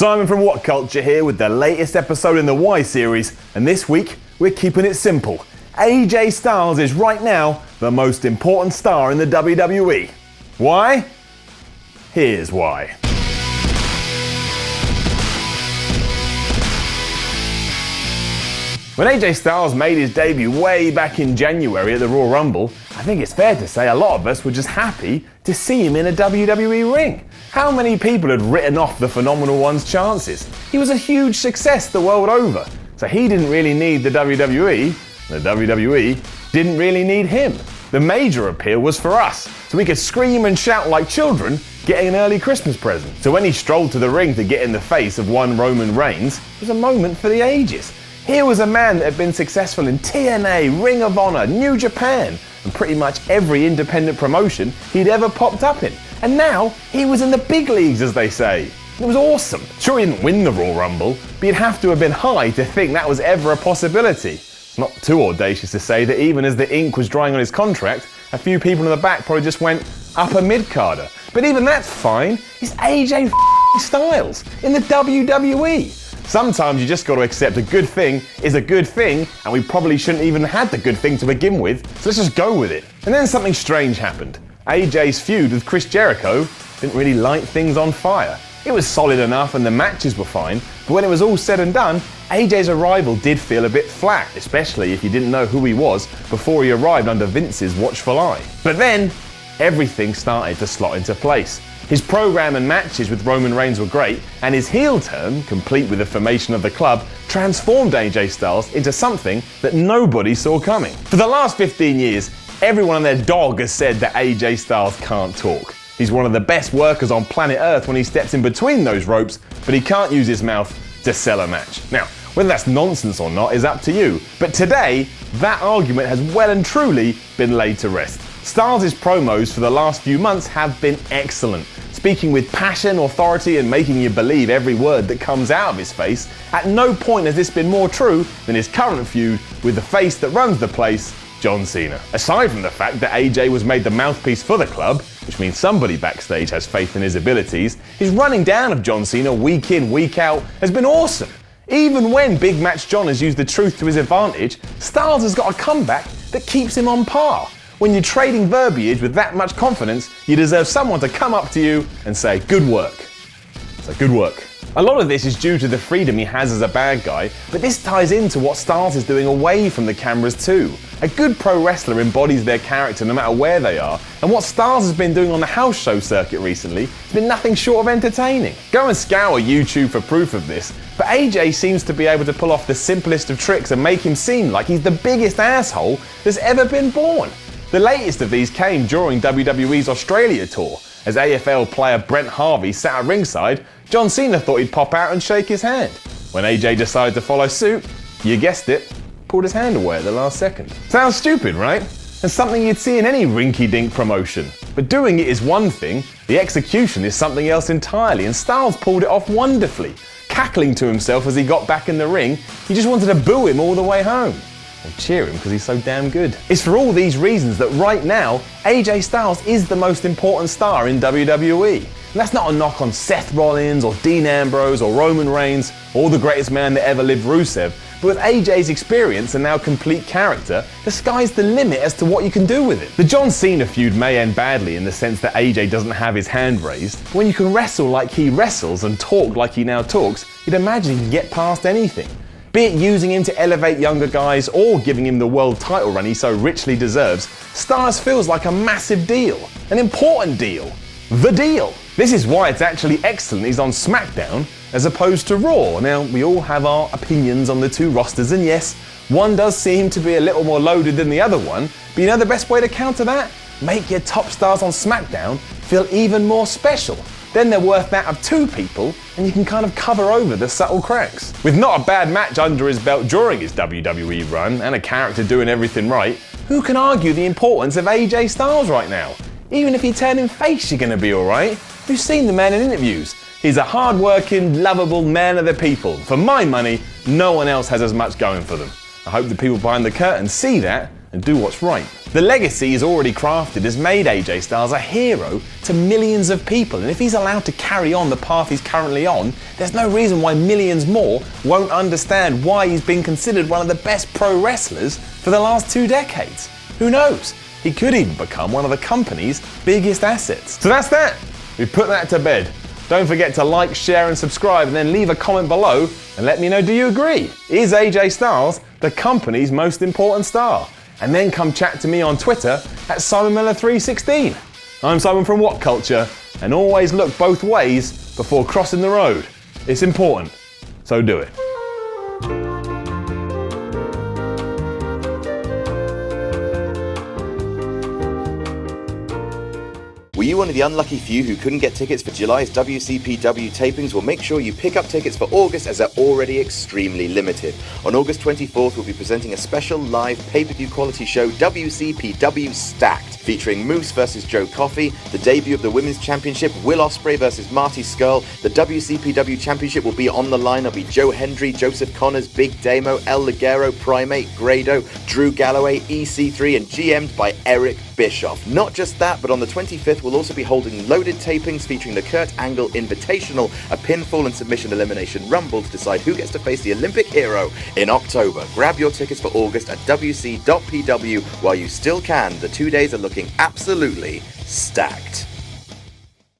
Simon from WhatCulture here with the latest episode in the Y series, and this week we're keeping it simple. AJ Styles is right now the most important star in the WWE. Why? Here's why. When AJ Styles made his debut way back in January at the Royal Rumble, I think it's fair to say a lot of us were just happy to see him in a WWE ring. How many people had written off the Phenomenal One's chances? He was a huge success the world over, so he didn't really need the WWE. The WWE didn't really need him. The major appeal was for us, so we could scream and shout like children getting an early Christmas present. So when he strolled to the ring to get in the face of one Roman Reigns, it was a moment for the ages. Here was a man that had been successful in TNA, Ring of Honor, New Japan, and pretty much every independent promotion he'd ever popped up in. And now, he was in the big leagues, as they say. It was awesome. Sure, he didn't win the Royal Rumble, but you'd have to have been high to think that was ever a possibility. Not too audacious to say that even as the ink was drying on his contract, a few people in the back probably just went upper mid-carder. But even that's fine. He's AJ Styles in the WWE. Sometimes you just got to accept a good thing is a good thing, and we probably shouldn't even have had the good thing to begin with, so let's just go with it. And then something strange happened. AJ's feud with Chris Jericho didn't really light things on fire. It was solid enough and the matches were fine, but when it was all said and done, AJ's arrival did feel a bit flat, especially if you didn't know who he was before he arrived under Vince's watchful eye. But then, everything started to slot into place. His program and matches with Roman Reigns were great, and his heel turn, complete with the formation of the club, transformed AJ Styles into something that nobody saw coming. For the last 15 years, everyone and their dog has said that AJ Styles can't talk. He's one of the best workers on planet Earth when he steps in between those ropes, but he can't use his mouth to sell a match. Now, whether that's nonsense or not is up to you, but today, that argument has well and truly been laid to rest. Styles' promos for the last few months have been excellent. Speaking with passion, authority, and making you believe every word that comes out of his face, at no point has this been more true than his current feud with the face that runs the place, John Cena. Aside from the fact that AJ was made the mouthpiece for the club, which means somebody backstage has faith in his abilities, his running down of John Cena week in, week out has been awesome. Even when Big Match John has used the truth to his advantage, Styles has got a comeback that keeps him on par. When you're trading verbiage with that much confidence, you deserve someone to come up to you and say, good work. So good work. A lot of this is due to the freedom he has as a bad guy, but this ties into what Styles is doing away from the cameras too. A good pro wrestler embodies their character no matter where they are, and what Styles has been doing on the house show circuit recently has been nothing short of entertaining. Go and scour YouTube for proof of this, but AJ seems to be able to pull off the simplest of tricks and make him seem like he's the biggest asshole that's ever been born. The latest of these came during WWE's Australia tour. As AFL player Brent Harvey sat at ringside, John Cena thought he'd pop out and shake his hand. When AJ decided to follow suit, you guessed it, pulled his hand away at the last second. Sounds stupid, right? And something you'd see in any rinky-dink promotion. But doing it is one thing, the execution is something else entirely, and Styles pulled it off wonderfully. Cackling to himself as he got back in the ring, he just wanted to boo him all the way home. Or cheer him because he's so damn good. It's for all these reasons that right now, AJ Styles is the most important star in WWE. And that's not a knock on Seth Rollins or Dean Ambrose or Roman Reigns or the greatest man that ever lived, Rusev. But with AJ's experience and now complete character, the sky's the limit as to what you can do with it. The John Cena feud may end badly in the sense that AJ doesn't have his hand raised, but when you can wrestle like he wrestles and talk like he now talks, you'd imagine he can get past anything. Be it using him to elevate younger guys or giving him the world title run he so richly deserves, Styles feels like a massive deal, an important deal, the deal. This is why it's actually excellent he's on SmackDown as opposed to Raw. Now, we all have our opinions on the two rosters, and yes, one does seem to be a little more loaded than the other one, but you know the best way to counter that? Make your top stars on SmackDown feel even more special. Then they're worth that of two people, and you can kind of cover over the subtle cracks. With not a bad match under his belt during his WWE run, and a character doing everything right, who can argue the importance of AJ Styles right now? Even if you turn him face, you're gonna be alright. We've seen the man in interviews. He's a hard-working, lovable man of the people. For my money, no one else has as much going for them. I hope the people behind the curtain see that and do what's right. The legacy he's already crafted has made AJ Styles a hero to millions of people, and if he's allowed to carry on the path he's currently on, there's no reason why millions more won't understand why he's been considered one of the best pro wrestlers for the last 2 decades. Who knows? He could even become one of the company's biggest assets. So that's that. We put that to bed. Don't forget to like, share and subscribe, and then leave a comment below and let me know, do you agree? Is AJ Styles the company's most important star? And then come chat to me on Twitter at SimonMiller316. I'm Simon from WhatCulture, and always look both ways before crossing the road. It's important, so do it. Were you one of the unlucky few who couldn't get tickets for July's WCPW tapings? Well, make sure you pick up tickets for August, as they're already extremely limited. On August 24th, we'll be presenting a special live pay-per-view quality show, WCPW Stacked, featuring Moose vs. Joe Coffey, the debut of the Women's Championship, Will Ospreay vs. Marty Scurll. The WCPW Championship will be on the line. There'll be Joe Hendry, Joseph Connors, Big Damo, El Ligero, Primate, Grado, Drew Galloway, EC3, and GM'd by Eric Bischoff. Not just that, but on the 25th, we'll also be holding loaded tapings featuring the Kurt Angle Invitational, a pinfall and submission elimination rumble to decide who gets to face the Olympic hero in October. Grab your tickets for August at wc.pw while you still can. The 2 days are looking absolutely stacked.